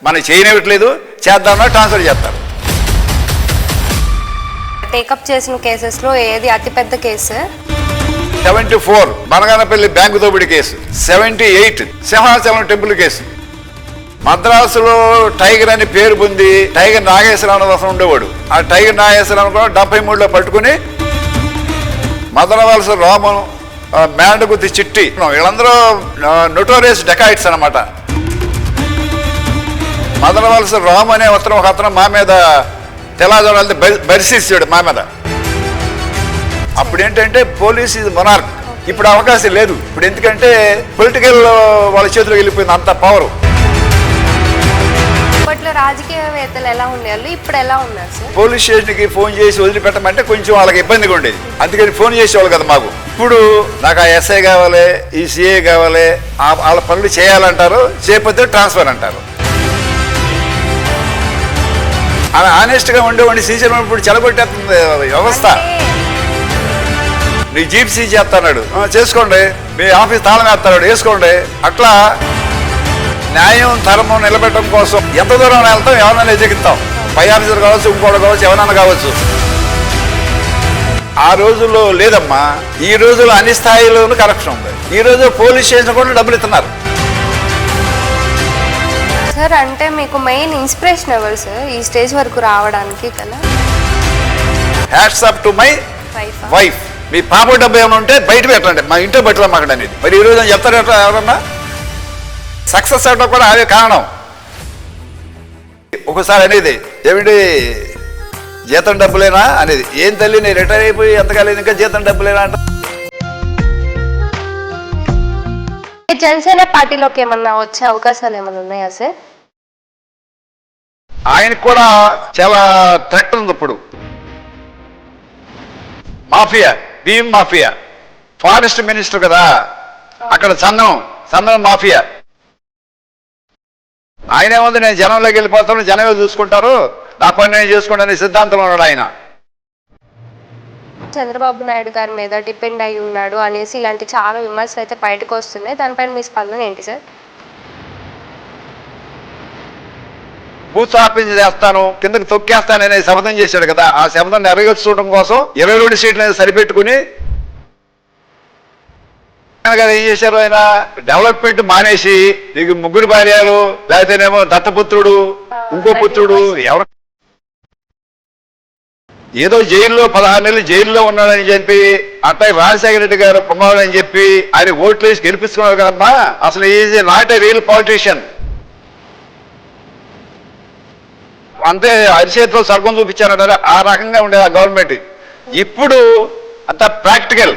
మనం చేయనివ్వట్లేదు, చేద్దామన్నా ట్రాన్స్ఫర్ చేస్తారు. టేకప్ చేసిన కేసెస్లో ఏది అతిపెద్ద కేసు? 74 బనగానపల్లి బ్యాంకు దోపిడీ కేసు, 78 సింహాచలం టెంపుల్ కేసు. మద్రాసులో టైగర్ అని పేరు పొంది టైగర్ నాగేశ్వరరావు అసలు ఉండేవాడు. ఆ టైగర్ నాగేశ్వరరావు కూడా 73లో పట్టుకుని మదనవలస రామన్, మేండగుత్తి చిట్టి, వీళ్ళందరూ నోటోరియస్ డెకాయిట్స్ అనమాట. మదనవలస రాము అనే ఒక అతను మా మీద తెల్లజోడు వెళ్తే బరిసిస్తాడు మా మీద. అప్పుడు ఏంటంటే పోలీస్ ఇది మొనార్క్. ఇప్పుడు అవకాశం లేదు. ఇప్పుడు ఎందుకంటే పొలిటికల్ వాళ్ళ చేతిలోకి వెళ్ళిపోయింది అంత పవర్. అప్పట్లో రాజకీయవేత్తలు ఎలా ఉండేవాళ్ళు, ఇప్పుడు ఎలా ఉన్నారు సార్? పోలీస్ స్టేషన్కి ఫోన్ చేసి వదిలిపెట్టమంటే కొంచెం వాళ్ళకి ఇబ్బందిగా ఉండేది, అందుకని ఫోన్ చేసేవాళ్ళు కదా మాకు. ఇప్పుడు నాకు ఆ ఎస్ఐ కావాలి, ఈ సిఐ కావాలి, వాళ్ళ పనులు చేయాలంటారు, చేయకపోతే ట్రాన్స్ఫర్ అంటారు. అలా ఆనెస్ట్గా ఉండేవాడిని సీజన్ ఇప్పుడు చెలగొట్టేస్తుంది వ్యవస్థ. నీ జీప్ సీజ్ చేస్తాడు, చేసుకోండి. మీ ఆఫీస్ తాళం వేస్తాడు, వేసుకోండి. అట్లా న్యాయం ధర్మం నిలబెట్టడం కోసం ఎంత దూరం వెళ్తాం, ఎవరైనా ఎదిగిస్తాం. పై ఆఫీసర్ కావచ్చు, ఇంకోటి కావచ్చు, ఎవరైనా కావచ్చు. ఆ రోజుల్లో లేదమ్మా. ఈ రోజుల్లో అన్ని స్థాయిలోనూ కరప్షన్ ఉంది. ఈ రోజు పోలీస్ స్టేషన్ కూడా డబ్బులు ఇస్తున్నారు. సార్ అంటే మీకు మెయిన్ ఇన్స్పిరేషన్ ఎవరు సార్ ఈ స్టేజ్ వరకు రావడానికి కదా? Hats up to my wife. మీ పాప డబ్బు ఏమైనా ఉంటే బయట పెట్టండి, మా ఇంట్లో పెట్టడం మాకు అనేది. మరి ఈ రోజు చెప్తారు ఎవరన్నా సక్సెస్ అవడం కూడా అదే కారణం. ఒకసారి అనేది ఏమిటి జీతం డబ్బులేనా అనేది, ఏం తల్లి నేను రిటైర్ అయిపోయి ఎంతకాలేదు ఇంకా జీతం డబ్బులేనా అంట. జనసేన పార్టీలోకి ఏమన్నా వచ్చే అవకాశాలు ఏమైనా ఉన్నాయా సార్? ఆయనకు కూడా చాలా థ్రెట్ ఉంది ఇప్పుడు. Mafia, Bheem mafia, forest minister కదా అక్కడ, చందనం మాఫియా. ఆయన ఏముంది, నేను జనంలోకి వెళ్ళిపోతాను, జనమే చూసుకుంటారు, నా పని నేను చేసుకుంటాను సిద్ధాంతంలో ఉన్నాడు ఆయన. చంద్రబాబు నాయుడు గారి మీద డిపెండ్ అయి ఉన్నాడు అనేసి ఇలాంటి చాలా విమర్శలు అయితే బయటకు వస్తున్నాయి. దానిపైన మీ స్పందన ఏంటి సార్? భూస్థాపన చేస్తాను, కిందకి తొక్కేస్తాననే శపథం చేశాడు కదా. ఆ శపథం నెరవేర్చడం కోసం 22 సీట్లను సరిపెట్టుకుని ఏం చేశారు, ఆయన డెవలప్మెంట్ మానేసి నీకు 3 భార్యలు, లేకపోతేనేమో దత్తపుత్రుడు, ఇంకో పుత్రుడు, ఎవరు ఏదో జైల్లో 16 నెలలు జైల్లో ఉన్నాడని చెప్పి, అట్లా రాజశేఖర రెడ్డి గారు ప్రమాదం అని చెప్పి ఆయన ఓట్లు వేసి గెలిపిస్తున్నారు కదమ్మా. అసలు is not a real politician. అంతే అరిచేతిలో సర్గం చూపించారంటారు, ఆ రకంగా ఉండేది ఆ గవర్నమెంట్. ఇప్పుడు అంత ప్రాక్టికల్.